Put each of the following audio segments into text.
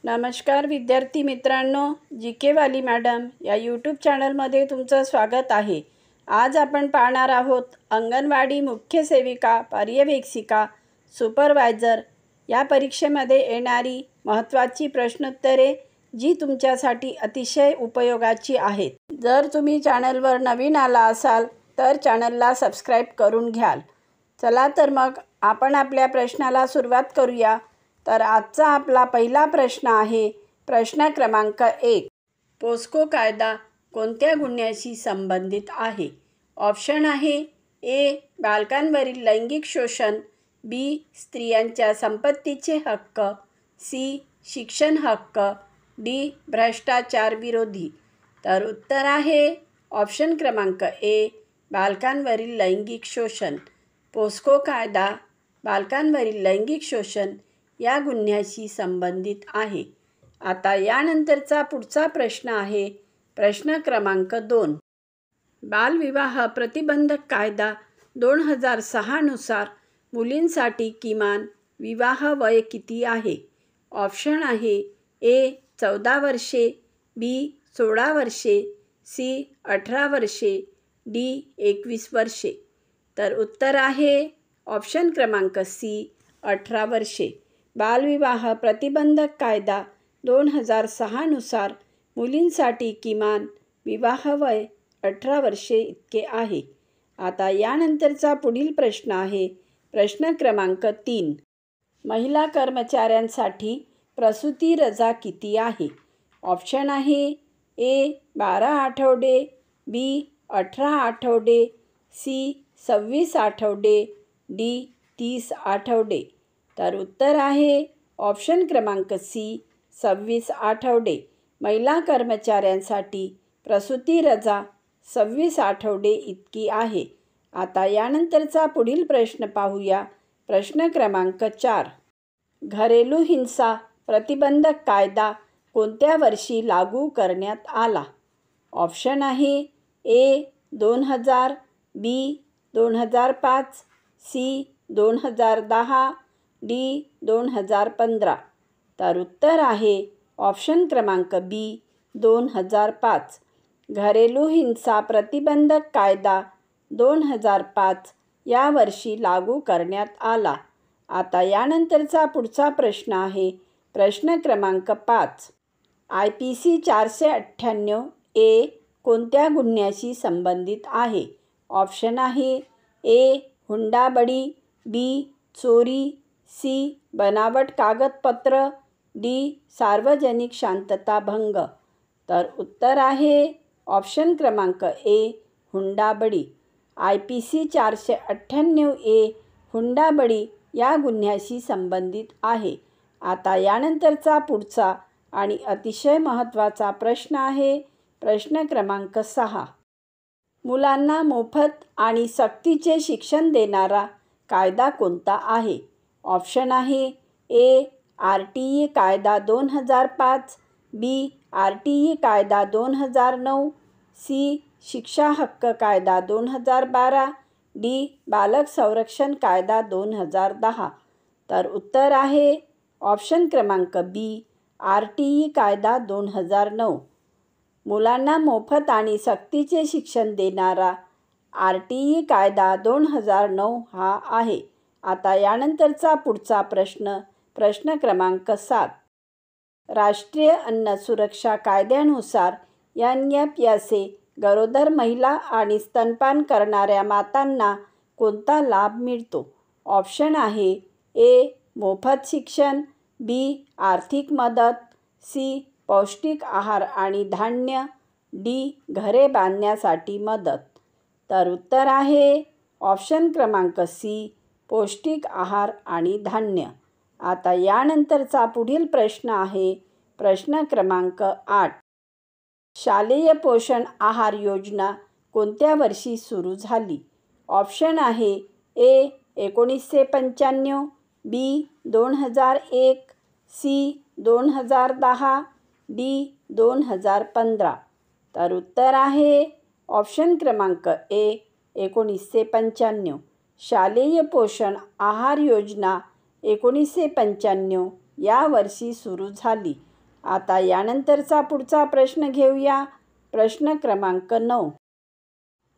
नमस्कार विद्यार्थी मित्रांनो, जी के वाली मॅडम या यूट्यूब चॅनलमध्ये तुमचं स्वागत आहे। आज आपण पाहणार आहोत अंगणवाडी मुख्य सेविका, पर्यवेक्षिका, सुपरवायझर या परीक्षेमध्ये येणारी महत्त्वाची प्रश्नोत्तरे, जी तुमच्यासाठी अतिशय उपयोगाची आहेत। जर तुम्ही चॅनलवर नवीन आला असाल तर चॅनलला सबस्क्राईब करून घ्याल। चला तर मग आपण आपल्या प्रश्नाला सुरुवात करूया। तर आजचा आपला पहिला प्रश्न आहे प्रश्न क्रमांक 1। पोस्को कायदा कोणत्या गुन्ह्याशी संबंधित आहे? ऑप्शन आहे ए. बालकांवरील लैंगिक शोषण, बी. स्त्रियांच्या संपत्तीचे हक्क, सी. शिक्षण हक्क, डी. भ्रष्टाचार विरोधी। तर उत्तर आहे ऑप्शन क्रमांक ए. बालकांवरील लैंगिक शोषण। पोस्को कायदा बालकांवरील लैंगिक शोषण या गुन्ह्याशी संबंधित आहे। आता यानंतरचा पुढचा प्रश्न आहे प्रश्न क्रमांक 2। बालविवाह प्रतिबंधक कायदा 2006 नुसार मुलींसाठी किमान विवाह वय किती आहे? ऑप्शन आहे ए. 14 वर्षे, बी. 16 वर्षे, सी. 18 वर्षे, डी. 21 वर्षे। तर उत्तर आहे ऑप्शन क्रमांक सी. 18 वर्षे। बालविवाह प्रतिबंधक कायदा 2006 नुसार मुलींसाठी किमान विवाह वय 18 वर्षे इतके आहे। आता यानंतरचा पुढील प्रश्न आहे प्रश्न क्रमांक 3। महिला कर्मचाऱ्यांसाठी प्रसूती रजा किती आहे? ऑप्शन आहे ए. 12 आठवडे, बी. 18 आठवडे, सी. 26 आठवडे, डी. 30 आठवडे। तर उत्तर आहे ऑप्शन क्रमांक सी. 26 आठवडे। महिला कर्मचाऱ्यांसाठी प्रसूती रजा 26 आठवडे इतकी आहे। आता यानंतरचा पुढील प्रश्न पाहूया प्रश्न क्रमांक 4। घरेलू हिंसा प्रतिबंधक कायदा कोणत्या वर्षी लागू करण्यात आला? ऑप्शन आहे ए. 2000, बी. 2005, सी. 2010, डी. 2015। तर उत्तर आहे ऑप्शन क्रमांक बी. 2005। घरेलू हिंसा प्रतिबंधक कायदा 2005 या वर्षी लागू करण्यात आला। आता यानंतरचा पुढचा प्रश्न आहे प्रश्न क्रमांक 5। IPC 498 ए कोणत्या गुन्ह्याशी संबंधित आहे? ऑप्शन आहे ए. हुंडाबळी, बी. चोरी, सी. बनावट कागदपत्र, डी. सार्वजनिक शांतता भंग। तर उत्तर आहे ऑप्शन क्रमांक ए. हुंडाबळी। IPC 498 ए हुंडाबळी या गुन्ह्याशी संबंधित आहे। आता यानंतरचा पुढचा आणि अतिशय महत्त्वाचा प्रश्न आहे प्रश्न क्रमांक 6। मुलांना मोफत आणि सक्तीचे शिक्षण देणारा कायदा कोणता आहे? ऑप्शन आहे ए. RTE कायदा 2005, बी. RTE कायदा 2009, सी. शिक्षा हक्क कायदा 2012, डी. बालक संरक्षण कायदा 2010। तर उत्तर आहे ऑप्शन क्रमांक बी. RTE कायदा 2009। मुलांना मोफत आणि सक्तीचे शिक्षण देणारा RTE कायदा 2009 हा आहे। आता यानंतरचा पुढचा प्रश्न क्रमांक 7। राष्ट्रीय अन्न सुरक्षा कायद्यानुसार NFSA गरोदर महिला आणि स्तनपान करणाऱ्या मातांना कोणता लाभ मिळतो? ऑप्शन आहे ए. मोफत शिक्षण, बी. आर्थिक मदत, सी. पौष्टिक आहार आणि धान्य, डी. घरे बांधण्यासाठी मदत। तर उत्तर आहे ऑप्शन क्रमांक सी. पौष्टिक आहार आणि धान्य। आता यानंतरचा पुढील प्रश्न आहे प्रश्न क्रमांक 8। शालेय पोषण आहार योजना कोणत्या वर्षी सुरू झाली? ऑप्शन आहे ए. 1995, बी. 2001, सी. 2010, डी. 2015। तर उत्तर आहे ऑप्शन क्रमांक ए. 1995। शालेय पोषण आहार योजना 1995 या वर्षी सुरू झाली। आता यानंतरचा पुढचा प्रश्न घेऊया. प्रश्न क्रमांक 9.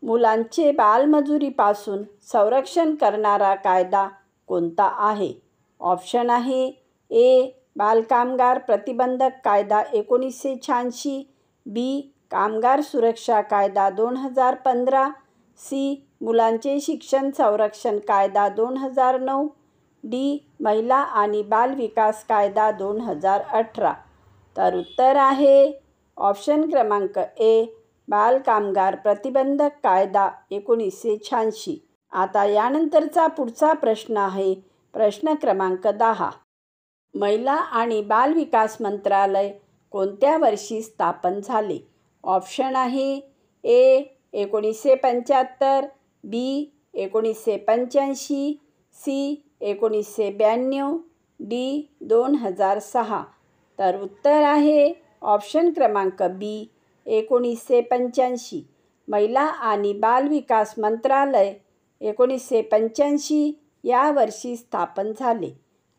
मुलांचे बालमजुरीपासून संरक्षण करणारा कायदा कोणता आहे? ऑप्शन आहे ए. बालकामगार प्रतिबंधक कायदा 1986, बी. कामगार सुरक्षा कायदा 2015, सी. मुलांचे शिक्षण संरक्षण कायदा 2009, डी. महिला आणि बाल विकास कायदा 2018. तर उत्तर आहे ऑप्शन क्रमांक ए. बालकामगार प्रतिबंधक कायदा 1986. आता यानंतरचा पुढचा प्रश्न आहे. प्रश्न क्रमांक 10. महिला आणि बाल विकास मंत्रालय कोणत्या वर्षी स्थापन झाले? ऑप्शन आहे ए. 1975, बी. 1985, सी. 1992, डी. 2006. तर उत्तर आहे ऑप्शन क्रमांक बी. 1985. महिला आणि बाल विकास मंत्रालय 1985 या वर्षी स्थापन झाले.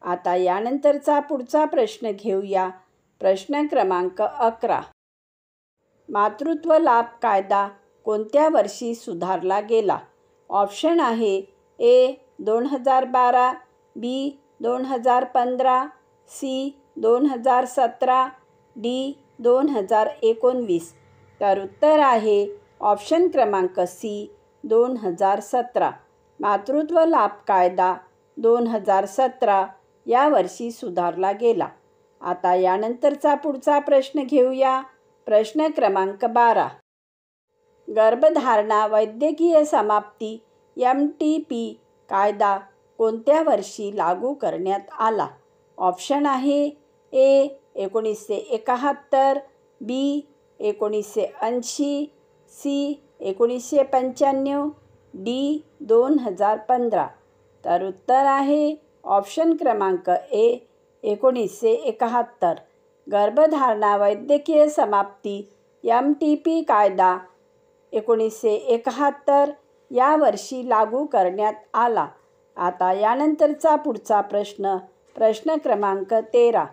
आता यानंतरचा पुढचा प्रश्न घेऊया. प्रश्न क्रमांक 11. मातृत्व लाभ कायदा कोणत्या वर्षी सुधारला गेला? ऑप्शन आहे ए. 2012, बी. 2015, सी. 2017, डी. 2019. तर उत्तर आहे ऑप्शन क्रमांक सी. 2017. मातृत्व लाभ कायदा 2017 या वर्षी सुधारला गेला. आता यानंतरचा पुढचा प्रश्न घेऊया. प्रश्न क्रमांक 12. गर्भधारणा वैद्यकीय समाप्ती MTP कायदा कोणत्या वर्षी लागू करण्यात आला? ऑप्शन आहे ए. 1971, बी. 1980, सी. 1995, डी. 2015. तर उत्तर आहे ऑप्शन क्रमांक ए. 1971. गर्भधारणा वैद्यकीय समाप्ती MTP कायदा 1971 या वर्षी लागू करण्यात आला. आता यानंतरचा पुढचा प्रश्न क्रमांक 13.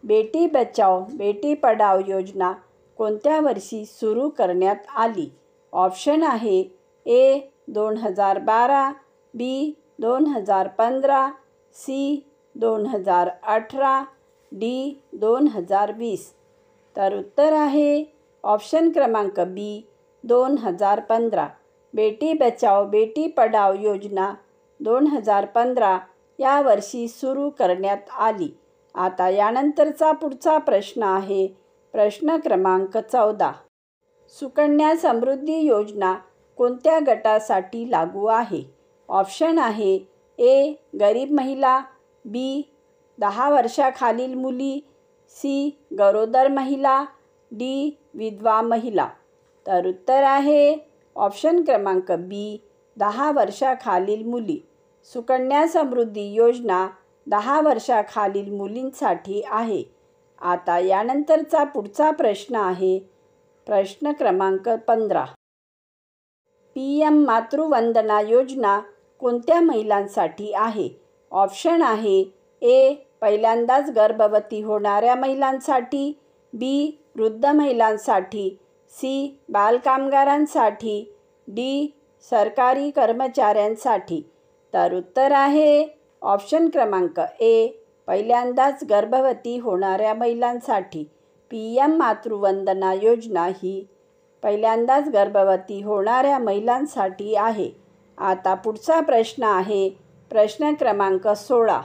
बेटी बचाओ बेटी पढाओ योजना कोणत्या वर्षी सुरू करण्यात आली? ऑप्शन आहे ए. 2012, बी. 2015, सी. 2018, डी. 2020. तर उत्तर आहे ऑप्शन क्रमांक बी. 2015. बेटी बचाओ बेटी पढाओ योजना 2015 या वर्षी सुरू करण्यात आली. आता यानंतरचा पुढचा प्रश्न आहे. प्रश्न क्रमांक 14. सुकन्या समृद्धी योजना कोणत्या गटासाठी लागू आहे? ऑप्शन आहे ए. गरीब महिला, बी. 10 वर्षाखालील मुली, सी. गरोदर महिला, डी. विधवा महिला. तर उत्तर आहे ऑप्शन क्रमांक बी. 10 वर्षाखालील मुली. सुकन्या समृद्धी योजना 10 वर्षाखालील मुलींसाठी आहे. आता यानंतरचा पुढचा प्रश्न आहे. प्रश्न क्रमांक 15. PM मातृवंदना योजना कोणत्या महिलांसाठी आहे? ऑप्शन आहे ए. पहिल्यांदाच गर्भवती होणाऱ्या महिलांसाठी, बी. वृद्ध महिलांसाठी, सी. बालकामगारांसाठी, डी. सरकारी कर्मचाऱ्यांसाठी. तर उत्तर आहे ऑप्शन क्रमांक ए. पहिल्यांदाच गर्भवती होणाऱ्या महिलांसाठी. PM मातृवंदना योजना ही पहिल्यांदाच गर्भवती होणाऱ्या महिलांसाठी आहे. आता पुढचा प्रश्न आहे. प्रश्न क्रमांक 16.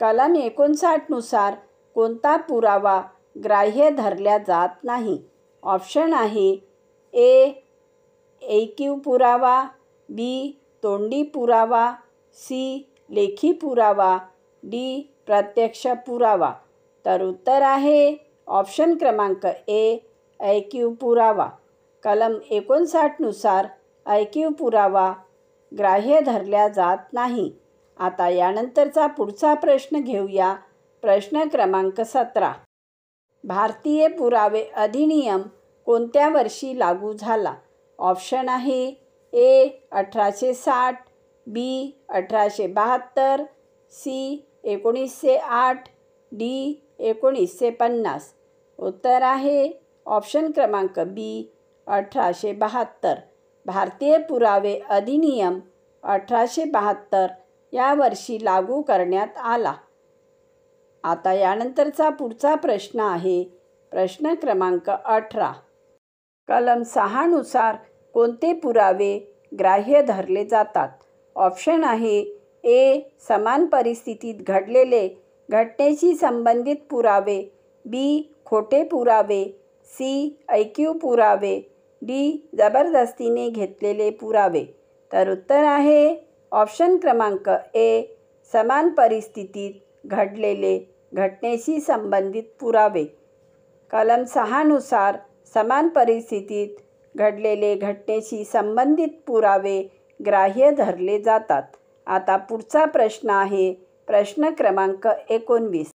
कलम 59 नुसार कोणता पुरावा ग्राह्य धरला जात नाही? ऑप्शन आहे ए. ऐकीव पुरावा, बी. तोंडी पुरावा, सी. लेखी पुरावा, डी. प्रत्यक्ष पुरावा. तर उत्तर आहे ऑप्शन क्रमांक ए. ऐकीव पुरावा. कलम 59 नुसार ऐकीव पुरावा ग्राह्य धरला जात नाही. आता यानंतरचा पुढचा प्रश्न घेऊया. प्रश्न क्रमांक 17. भारतीय पुरावे अधिनियम कोणत्या वर्षी लागू झाला? ऑप्शन आहे ए. 1860, बी. 1872, सी. 1908, डी. 1950. उत्तर आहे ऑप्शन क्रमांक बी 1872. भारतीय पुरावे अधिनियम 1872 या वर्षी लागू करण्यात आला. आता यानंतरचा पुढचा प्रश्न आहे प्रश्न क्रमांक 18. कलम 6 नुसार कोणते पुरावे ग्राह्य धरले जातात? ऑप्शन आहे ए. समान परिस्थितीत घडलेले घटनेशी संबंधित पुरावे, बी. खोटे पुरावे, सी. ऐकीव पुरावे, डी. जबरदस्तीने घेतलेले पुरावे. तर उत्तर आहे ऑप्शन क्रमांक ए. समान परिस्थितीत घडलेले घटनेशी संबंधित पुरावे. कलम 6 नुसार समान परिस्थितीत घडलेले घटनेशी संबंधित पुरावे ग्राह्य धरले जातात. आता पुढचा प्रश्न आहे प्रश्न क्रमांक 19.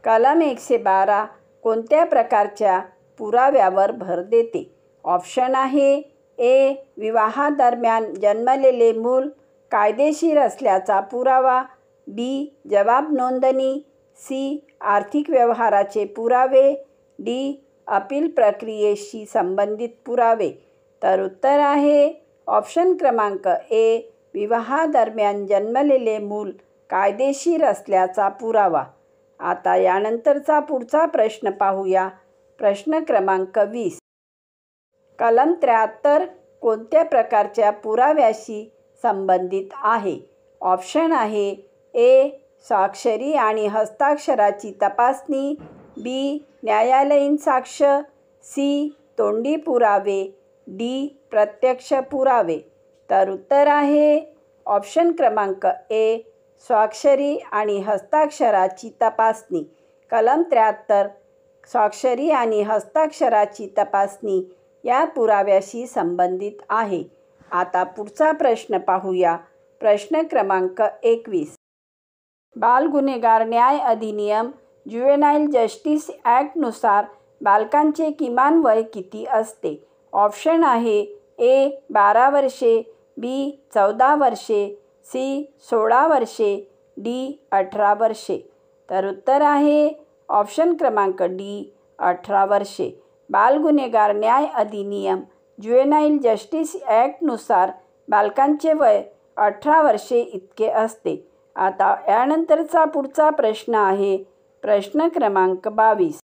कलम 112 कोणत्या प्रकारच्या पुराव्यावर भर देते? ऑप्शन आहे ए. विवाहादरम्यान जन्मलेले मूल कायदेशीर असल्याचा पुरावा, बी. जबाब नोंदणी, सी. आर्थिक व्यवहाराचे पुरावे, डी. अपील प्रक्रियेशी संबंधित पुरावे. तर उत्तर आहे ऑप्शन क्रमांक ए. विवाहादरम्यान जन्मलेले मूल कायदेशीर असल्याचा पुरावा. आता यानंतरचा पुढचा प्रश्न पाहूया. प्रश्न क्रमांक 20. कलम 73 कोणत्या प्रकारच्या पुराव्याशी संबंधित आहे? ऑप्शन आहे ए. स्वाक्षरी आणि हस्ताक्षराची तपासणी, बी. न्यायालयीन साक्ष, सी. तोंडी पुरावे, डी. प्रत्यक्ष पुरावे. तर उत्तर आहे ऑप्शन क्रमांक ए. स्वाक्षरी आणि हस्ताक्षराची तपासणी. कलम 73 स्वाक्षरी आणि हस्ताक्षराची तपासणी या पुराव्याशी संबंधित आहे. आता पुढचा प्रश्न पाहूया. प्रश्न क्रमांक 21. बाल गुन्हेगार न्याय अधिनियम ज्युव्हेनाइल जस्टिस ॲक्टनुसार बालकांचे किमान वय किती असते? ऑप्शन आहे ए. 12 वर्षे, बी. 14 वर्षे, सी. 16 वर्षे, डी. 18 वर्षे. तर उत्तर आहे ऑप्शन क्रमांक डी. 18 वर्षे. बाल गुन्हेगार न्याय अधिनियम ज्युव्हेनाइल जस्टिस ॲक्टनुसार बालकांचे वय 18 वर्षे इतके असते. आता यानंतरचा पुढचा प्रश्न आहे प्रश्न क्रमांक 22.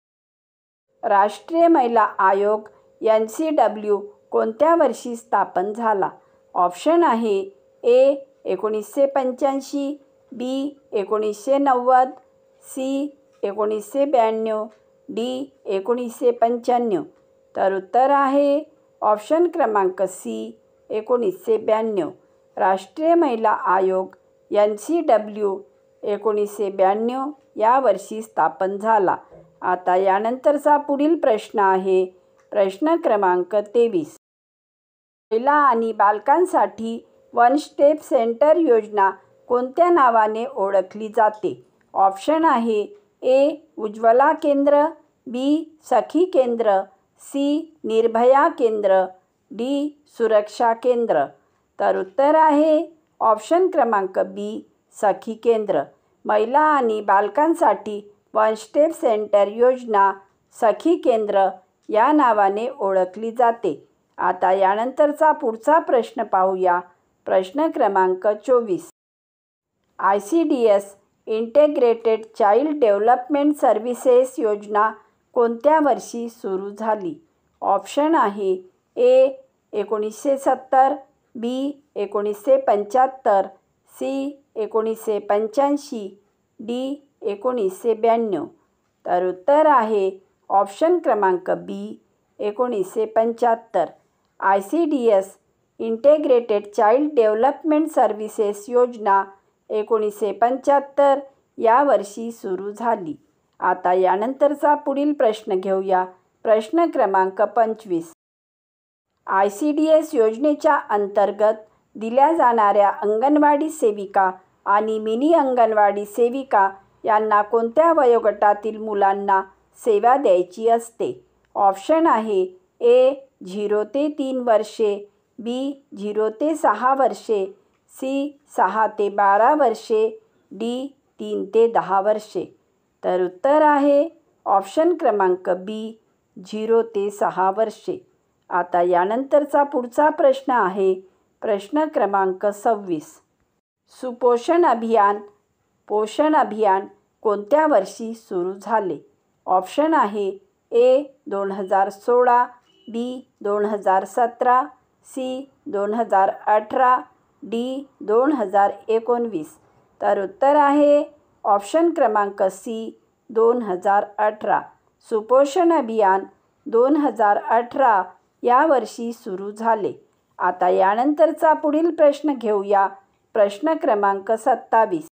राष्ट्रीय महिला आयोग NCW कोणत्या वर्षी स्थापन झाला? ऑप्शन आहे ए. 1985, बी. 1990, सी. 1992, डी. 1995. तर उत्तर आहे ऑप्शन क्रमांक सी. 1992. राष्ट्रीय महिला आयोग NCW 1992 या वर्षी स्थापन झाला. आता यानंतरचा पुढील प्रश्न आहे प्रश्न क्रमांक 23. महिला आणि बालकांसाठी वन स्टेप सेंटर योजना कोणत्या नावाने ओळखली जाते? ऑप्शन आहे ए. उज्ज्वला केंद्र, बी. सखी केंद्र, सी. निर्भया केंद्र, डी. सुरक्षा केंद्र. तर उत्तर आहे ऑप्शन क्रमांक बी. सखी केंद्र. महिला आणि बालकांसाठी वन स्टेप सेंटर योजना सखी केंद्र या नावाने ओळखली जाते. आता यानंतरचा पुढचा प्रश्न पाहूया. प्रश्न क्रमांक 24. ICDS integrated child development services योजना कोणत्या वर्षी सुरू झाली? ऑप्शन आहे ए. 1970, बी. 1975, सी. 1985, डी. 1992. तर उत्तर आहे ऑप्शन क्रमांक बी. 1975. ICDS integrated child development services योजना 1975 या वर्षी सुरू झाली. आता यानंतरचा पुढील प्रश्न घेऊया. प्रश्न क्रमांक 25. ICDS योजनेच्या अंतर्गत दिल्या जाणाऱ्या अंगणवाडी सेविका आणि मिनी अंगणवाडी सेविका यांना कोणत्या वयोगटातील मुलांना सेवा द्यायची असते? ऑप्शन आहे ए. 0 ते 3 वर्षे, बी. 0 ते 6 वर्षे, सी. 6 ते 12 वर्षे, डी. 3 ते 10 वर्षे. तर उत्तर आहे ऑप्शन क्रमांक बी 0 ते 6 वर्षे. आता यानंतरचा पुढचा प्रश्न आहे प्रश्न क्रमांक 26. सुपोषण अभियान पोषण अभियान कोणत्या वर्षी सुरू झाले? ऑप्शन आहे ए 2016, बी 2017, सी 2018, डी 2019. तर उत्तर आहे ऑप्शन क्रमांक सी 2018. सुपोषण अभियान 2018 या वर्षी सुरू झाले. आता यानंतरचा पुढील प्रश्न घेऊया. प्रश्न क्रमांक 27.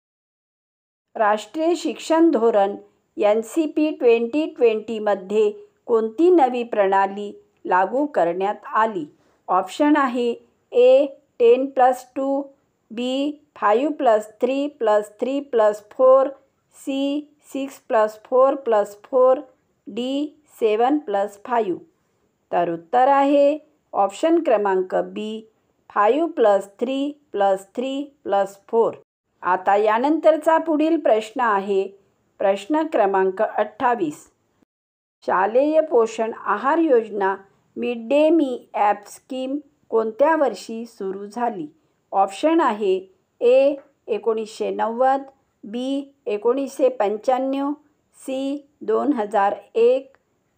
राष्ट्रीय शिक्षण धोरण NCP 2020 मध्ये कोणती नवी प्रणाली लागू करण्यात आली? ऑप्शन आहे ए 10+2, बी 5+3+3+4, सी 6+4+4, डी 7+5. तर उत्तर आहे ऑप्शन क्रमांक बी 5+3+3+4. आता यानंतरचा पुढील प्रश्न आहे प्रश्न क्रमांक 28. शालेय पोषण आहार योजना mid day meal app scheme कोणत्या वर्षी सुरू झाली? ऑप्शन आहे ए 1990, बी 1995, सी 2001,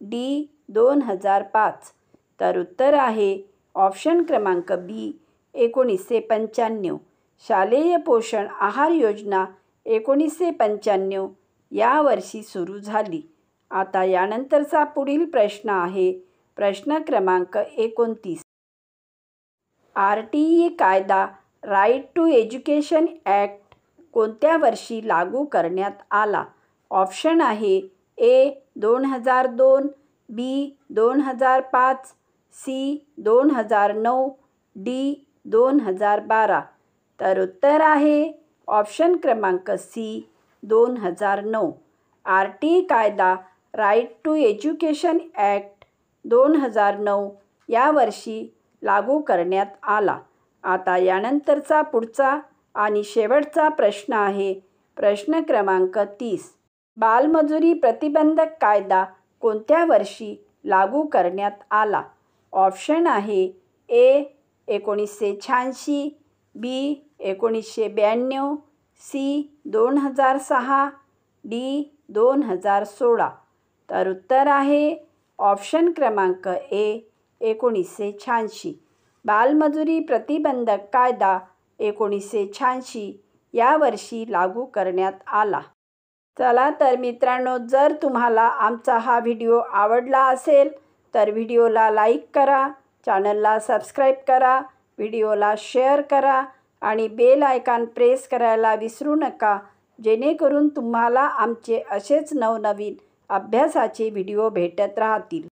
डी 2005. तर उत्तर आहे ऑप्शन क्रमांक बी 1995. शालेय पोषण आहार योजना 1995 या वर्षी सुरू झाली. आता यानंतरचा पुढील प्रश्न आहे प्रश्न क्रमांक 29. RTE कायदा राईट टू एज्युकेशन ॲक्ट कोणत्या वर्षी लागू करण्यात आला? ऑप्शन आहे ए 2002, बी 2005, सी 2009, डी 2012. तर उत्तर आहे ऑप्शन क्रमांक सी 2009. RTE कायदा राईट टू एज्युकेशन ॲक्ट 2009 या वर्षी लागू करण्यात आला. आता यानंतरचा पुढचा आणि शेवटचा प्रश्न आहे प्रश्न क्रमांक 30. बालमजुरी प्रतिबंधक कायदा कोणत्या वर्षी लागू करण्यात आला? ऑप्शन आहे ए 1986, बी 1992, सी 2006, डी 2016. तर उत्तर आहे ऑप्शन क्रमांक ए 1986. बालमजुरी प्रतिबंधक कायदा 1986 या वर्षी लागू करण्यात आला. चला तर मित्रांनो, जर तुम्हाला आमचा हा व्हिडिओ आवडला असेल तर व्हिडिओला लाईक करा, चॅनलला सबस्क्राईब करा, व्हिडिओला शेअर करा आणि बेल आयकॉन प्रेस करायला विसरू नका, जेणेकरून तुम्हाला आमचे असेच नवनवीन अभ्यासाचे व्हिडिओ भेटत राहतील.